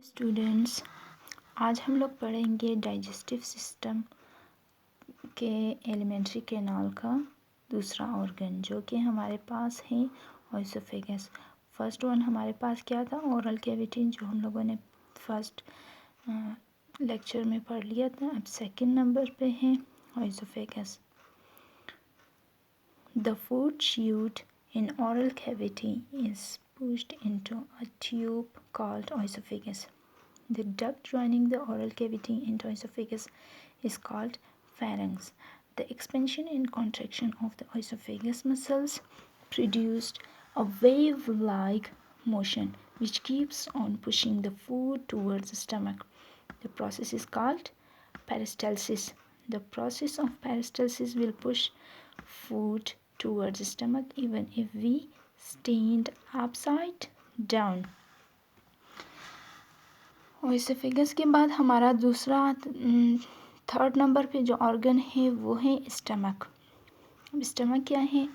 Students, आज हम लोग पढ़ेंगे डाइजेस्टिव सिस्टम के एलिमेंट्री कैनाल का दूसरा ऑर्गन जो कि हमारे पास है ओएसोफेगस। फर्स्ट वन हमारे पास क्या था, ओरल कैविटी, जो हम लोगों ने फर्स्ट लेक्चर में पढ़ लिया था। अब सेकंड नंबर पे है ओएसोफेगस। The food chewed in oral cavity is pushed into a tube called oesophagus. The duct joining the oral cavity and oesophagus is called pharynx. The expansion and contraction of the oesophagus muscles produced a wave-like motion which keeps on pushing the food towards the stomach. The process is called peristalsis. The process of peristalsis will push food towards the stomach even if we stand upside down. ओएसोफेगस के बाद हमारा दूसरा third number पे जो organ है वो है stomach. Stomach क्या है?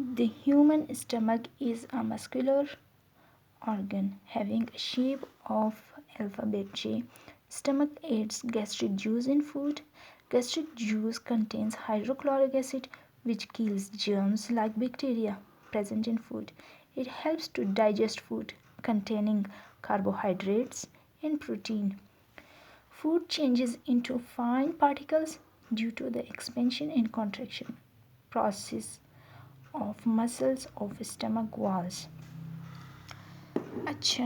The human stomach is a muscular organ having a shape of alphabet J. Stomach aids gastric juice in food. Gastric juice contains hydrochloric acid which kills germs like bacteria present in food. It helps to digest food containing carbohydrates and protein. Food changes into fine particles due to the expansion and contraction process of muscles of stomach walls. अच्छा,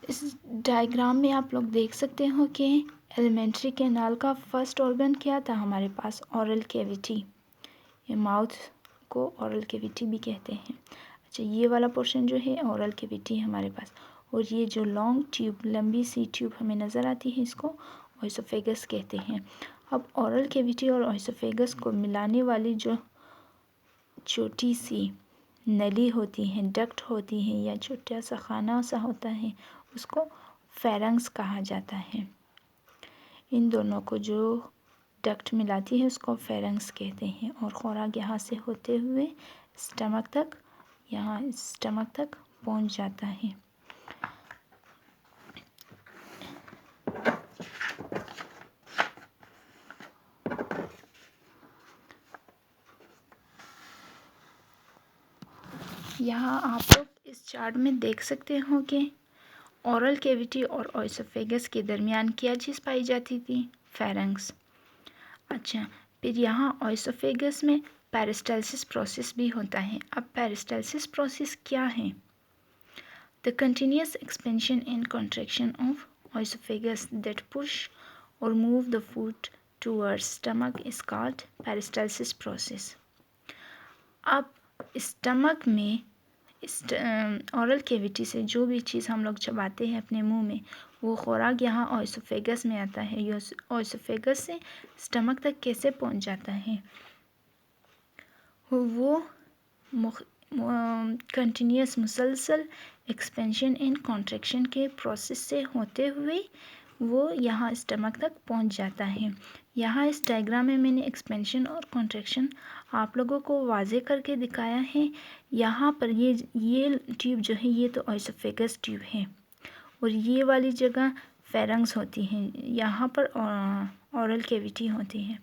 इस diagram में आप लोग देख सकते हो कि alimentary canal का फर्स्ट ऑर्गन क्या था हमारे पास? Oral cavity. ये माउथ को ओरल कैविटी भी कहते हैं। अच्छा, ये वाला पोर्शन जो है ओरल कैविटी है हमारे पास, और ये जो लॉन्ग ट्यूब, लंबी सी ट्यूब हमें नज़र आती है, इसको ओएसोफेगस कहते हैं। अब ओरल कैविटी और ओएसोफेगस को मिलाने वाली जो छोटी सी नली होती है, डक्ट होती है, या छोटा सा खाना सा होता है, उसको फेरंक्स कहा जाता है। इन दोनों को जो डक्ट मिलाती है उसको फेरंक्स कहते हैं। और खुराक यहाँ से होते हुए स्टमक तक, यहाँ स्टमक तक पहुँच जाता है। यहाँ आप लोग इस चार्ट में देख सकते हो कि ओरल कैविटी और ओएसोफेगस के दरमियान क्या चीज़ पाई जाती थी? फेरंक्स। अच्छा, फिर यहाँ ओएसोफेगस में पेरिस्टाल्सिस प्रोसेस भी होता है। अब पेरिस्टाल्सिस प्रोसेस क्या है? The continuous expansion and contraction of oesophagus that push और move the food towards stomach is called peristalsis process. अब स्टमक में ओरल कैविटी से जो भी चीज़ हम लोग चबाते हैं अपने मुंह में, वो खुराक यहाँ ओएसोफेगस में आता है। ये ओएसोफेगस से स्टमक तक कैसे पहुँच जाता है? वो कंटिन्यूअस मुसलसल एक्सपेंशन एंड कॉन्ट्रैक्शन के प्रोसेस से होते हुए वो यहाँ स्टमक तक पहुँच जाता है। यहाँ इस डायग्राम में मैंने एक्सपेंशन और कॉन्ट्रैक्शन आप लोगों को वाजे करके दिखाया है। यहाँ पर ये ट्यूब जो है ये तो ओएसोफेगस ट्यूब है, और ये वाली जगह फेरंक्स होती है, यहाँ पर ओरल कैविटी होती है।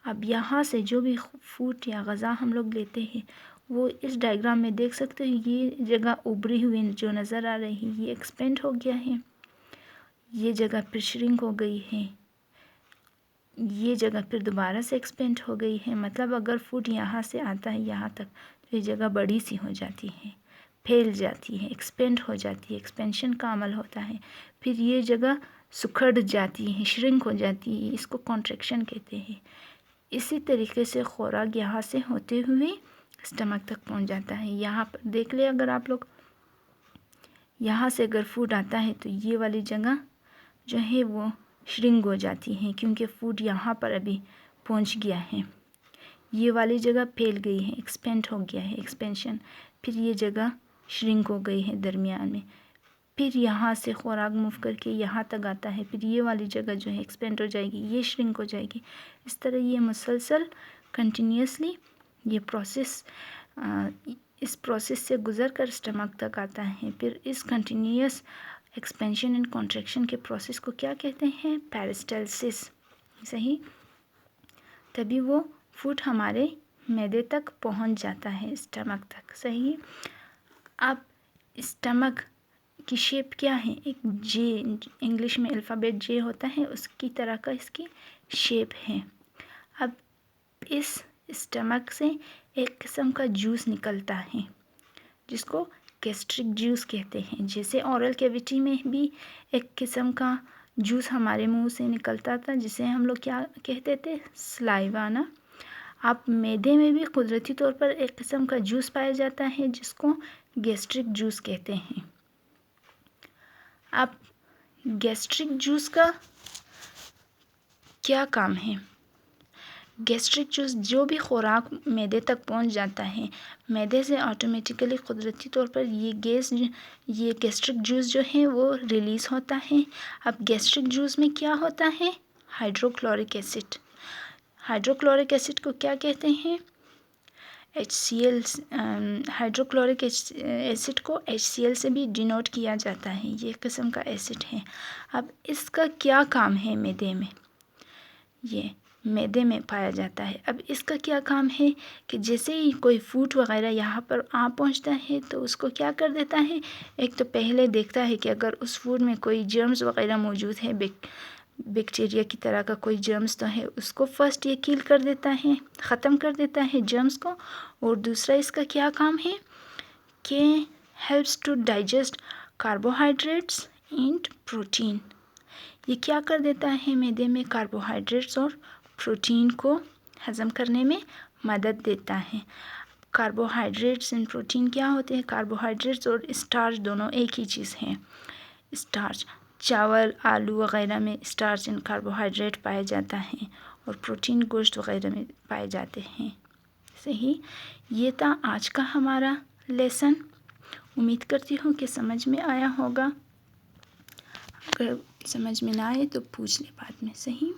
अब यहाँ से जो भी फूड या ग़ज़ा हम लोग लेते हैं वो इस डायग्राम में देख सकते हो, ये जगह उभरी हुई जो नज़र आ रही है ये एक्सपेंड हो गया है, ये जगह फिर श्रिंक हो गई है, ये जगह फिर दोबारा से एक्सपेंड हो गई है। मतलब अगर फूड यहाँ से आता है यहाँ तक तो ये जगह बड़ी सी हो जाती है, फैल जाती है, एक्सपेंड हो जाती है, एक्सपेंशन का अमल होता है। फिर ये जगह सुखड़ जाती है, श्रिंक हो जाती है, इसको कॉन्ट्रैक्शन कहते हैं। इसी तरीके से खुराक यहाँ से होते हुए स्टमक तक पहुँच जाता है। यहाँ पर देख ले, अगर आप लोग यहाँ से अगर फूड आता है तो ये वाली जगह जो है वो श्रिंक हो जाती है, क्योंकि फूड यहाँ पर अभी पहुँच गया है। ये वाली जगह फैल गई है, एक्सपेंड हो गया है, एक्सपेंशन। फिर ये जगह श्रिंक हो गई है दरमियान में। फिर यहाँ से खुराक मूव करके यहाँ तक आता है, फिर ये वाली जगह जो है एक्सपेंड हो जाएगी, ये श्रिंक हो जाएगी। इस तरह ये मुसलसल कंटिन्यूसली ये प्रोसेस इस प्रोसेस से गुजर कर स्टमक तक आता है। फिर इस कंटिन्यूस एक्सपेंशन एंड कॉन्ट्रैक्शन के प्रोसेस को क्या कहते हैं? पेरिस्टालसिस। सही। तभी वो फूड हमारे मैदे तक पहुंच जाता है, स्टमक तक। सही। अब स्टमक की शेप क्या है? एक जे, इंग्लिश में अल्फ़ाबेट जे होता है, उसकी तरह का इसकी शेप है। अब इस स्टमक से एक किस्म का जूस निकलता है जिसको गैस्ट्रिक जूस कहते हैं। जैसे ओरल कैविटी में भी एक किस्म का जूस हमारे मुंह से निकलता था जिसे हम लोग क्या कहते थे? सलाइवा ना। अब मैदे में भी कुदरती तौर पर एक किस्म का जूस पाया जाता है जिसको गैस्ट्रिक जूस कहते हैं। अब गैस्ट्रिक जूस का क्या काम है? गैस्ट्रिक जूस जो भी खुराक मैदे तक पहुंच जाता है, मैदे से ऑटोमेटिकली कुदरती तौर पर ये गैस्ट्रिक जूस जो है वो रिलीज़ होता है। अब गैस्ट्रिक जूस में क्या होता है? Hydrochloric acid. हाइड्रोक्लोरिक एसिड को क्या कहते हैं? HCl। हाइड्रोक्लोरिक एसिड को HCl से भी डिनोट किया जाता है। ये एक किस्म का एसिड है। अब इसका क्या काम है मैदे में? ये मैदे में पाया जाता है। अब इसका क्या काम है कि जैसे ही कोई फूड वगैरह यहाँ पर आ पहुँचता है तो उसको क्या कर देता है? एक तो पहले देखता है कि अगर उस फूड में कोई जर्म्स वगैरह मौजूद है, बैक्टीरिया की तरह का कोई जर्म्स तो है, उसको फर्स्ट ये किल कर देता है, ख़त्म कर देता है जर्म्स को। और दूसरा इसका क्या काम है कि helps to digest carbohydrates and protein. ये क्या कर देता है? मैदे में कार्बोहाइड्रेट्स और प्रोटीन को हज़म करने में मदद देता है। कार्बोहाइड्रेट्स एंड प्रोटीन क्या होते हैं? कार्बोहाइड्रेट्स और स्टार्च दोनों एक ही चीज़ हैं। स्टार्च, चावल, आलू वगैरह में स्टार्च एंड कार्बोहाइड्रेट पाया जाता है और प्रोटीन गोश्त वगैरह में पाए जाते हैं। सही। ये था आज का हमारा लेसन। उम्मीद करती हूँ कि समझ में आया होगा। अगर समझ में ना आए तो पूछ ले बाद में। सही।